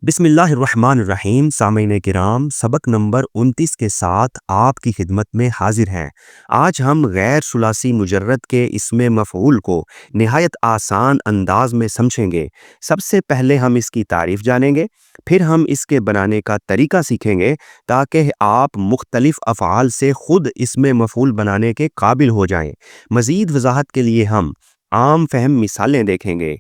بسم اللہ الرحمن الرحیم۔ سامعین کرام، سبق نمبر 29 کے ساتھ آپ کی خدمت میں حاضر ہیں۔ آج ہم غیر ثلاثی مجرد کے اسم مفعول کو نہایت آسان انداز میں سمجھیں گے۔ سب سے پہلے ہم اس کی تعریف جانیں گے، پھر ہم اس کے بنانے کا طریقہ سیکھیں گے تاکہ آپ مختلف افعال سے خود اسم مفعول بنانے کے قابل ہو جائیں۔ مزید وضاحت کے لیے ہم عام فہم مثالیں دیکھیں گے،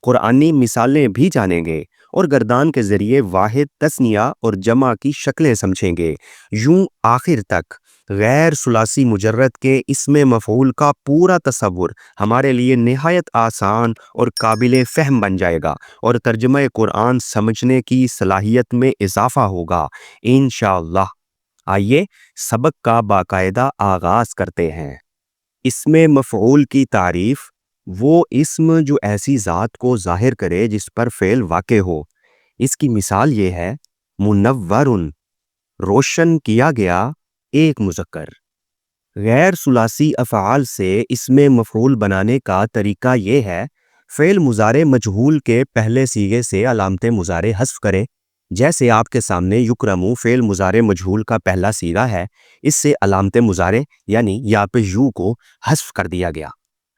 قرآنی مثالیں بھی جانیں گے اور گردان کے ذریعے واحد، تثنیہ اور جمع کی شکلیں سمجھیں گے۔ یوں آخر تک غیر ثلاثی مجرد کے اسم مفعول کا پورا تصور ہمارے لیے نہایت آسان اور قابل فہم بن جائے گا اور ترجمہ قرآن سمجھنے کی صلاحیت میں اضافہ ہوگا انشاءاللہ۔ آئیے سبق کا باقاعدہ آغاز کرتے ہیں۔ اسم مفعول کی تعریف: وہ اسم جو ایسی ذات کو ظاہر کرے جس پر فعل واقع ہو۔ اس کی مثال یہ ہے: منورٌ، روشن کیا گیا ایک مذکر۔ غیر ثلاثی افعال سے اسم مفعول بنانے کا طریقہ یہ ہے: فعل مضارع مجہول کے پہلے صیغے سے علامت مضارع حذف کرے۔ جیسے آپ کے سامنے یکرمو فعل مضارع مجہول کا پہلا صیغہ ہے، اس سے علامت مضارع یعنی یا پہ یو کو حذف کر دیا گیا۔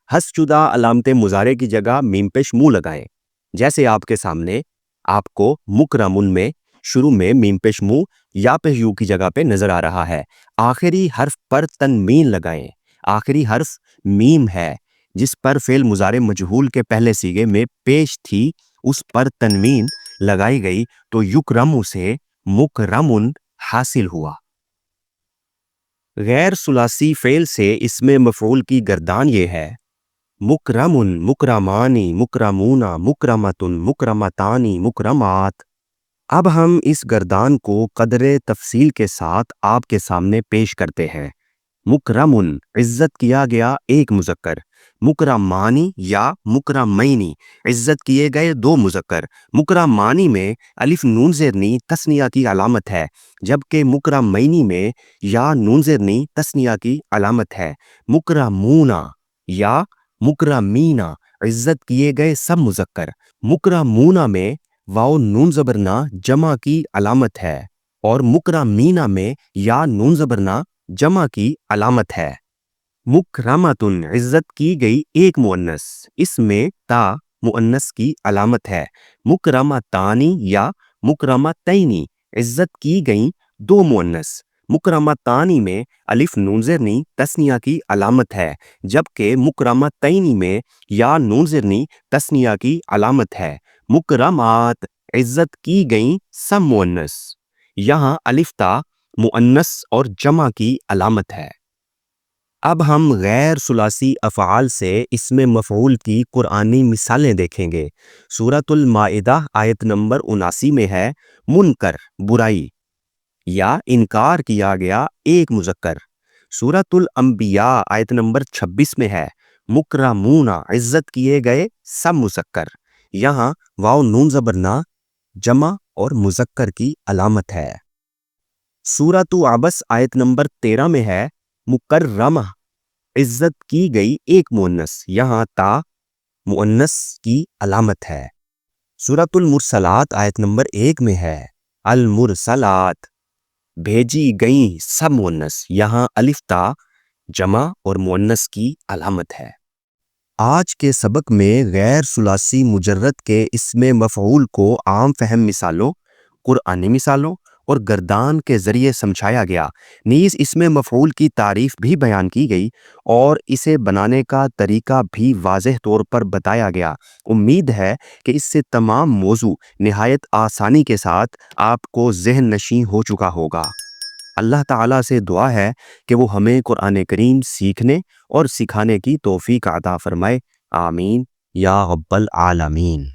حذف شدہ علامت مضارع کی جگہ میم پیش مو لگائیں۔ جیسے آپ کے سامنے آپ کو مکرمن میں شروع میں میم پیش مو یا پہ یو کی جگہ پہ نظر آ رہا ہے۔ آخری حرف پر تنوین لگائیں۔ آخری حرف میم ہے جس پر فعل مضارع مجہول کے پہلے صیغے میں پیش تھی، اس پر تنوین لگائی گئی تو یکرمو سے مکرمن حاصل ہوا۔ غیر ثلاثی فعل سے اسم مفعول کی گردان یہ ہے: مکرمن، مکرمانی، مکرمونا، مکرمتن، مکرمتانی، مکرمات۔ اب ہم اس گردان کو قدر تفصیل کے ساتھ آپ کے سامنے پیش کرتے ہیں۔ مکرمن، عزت کیا گیا ایک مذکر۔ مکرمانی یا مکرمینی، عزت کیے گئے دو مذکر۔ مکرمانی میں الف نون زیرنی تثنیہ کی علامت ہے، جبکہ مکرمینی میں یا نون زیرنی تثنیہ کی علامت ہے۔ مکرمونا یا مکرمینا، عزت کیے گئے سب مذکر۔ مکرمونا میں واو نون زبرنا جمع کی علامت ہے اور مکرمینا میں یا نون زبرنا جمع کی علامت ہے۔ مکرمتن، عزت کی گئی ایک مؤنث، اس میں تا مؤنث کی علامت ہے۔ مکرمتانی یا مکرمتینی، عزت کی گئی دو مؤنث۔ مکرمتانی میں الف نون زیرنی تثنیہ کی علامت ہے، جبکہ مکرمتینی میں یا نون زیرنی تثنیہ کی علامت ہے۔ مکرمات، عزت کی گئیں سب مؤنث، یہاں الف تا مؤنث اور جمع کی علامت ہے۔ اب ہم غیر ثلاثی افعال سے اسم مفعول کی قرآنی مثالیں دیکھیں گے۔ سورۃ المائدہ آیت نمبر 79 میں ہے: منکر، برائی یا انکار کیا گیا ایک مذکر۔ سورۃ الانبیاء آیت نمبر 26 میں ہے: مکرمونا، عزت کیے گئے سب مذکر۔ یہاں واو نون زبرنا جمع اور مذکر کی علامت ہے۔ سورۃ عبس آیت نمبر 13 میں ہے: مکرمہ، عزت کی گئی ایک مؤنث۔ یہاں تا مؤنث کی علامت ہے۔ سورۃ المرسلات آیت نمبر 1 میں ہے: المرسلات، بھیجی گئیں سب مؤنث۔ یہاں الف تا جمع اور مؤنث کی علامت ہے۔ آج کے سبق میں غیر ثلاثی مجرد کے اسم مفعول کو عام فہم مثالوں، قرآنی مثالوں اور گردان کے ذریعے سمجھایا گیا، نیز اسم مفعول کی تعریف بھی بیان کی گئی اور اسے بنانے کا طریقہ بھی واضح طور پر بتایا گیا۔ امید ہے کہ اس سے تمام موضوع نہایت آسانی کے ساتھ آپ کو ذہن نشین ہو چکا ہوگا۔ اللہ تعالیٰ سے دعا ہے کہ وہ ہمیں قرآن کریم سیکھنے اور سکھانے کی توفیق عطا فرمائے۔ آمین یا رب العالمین۔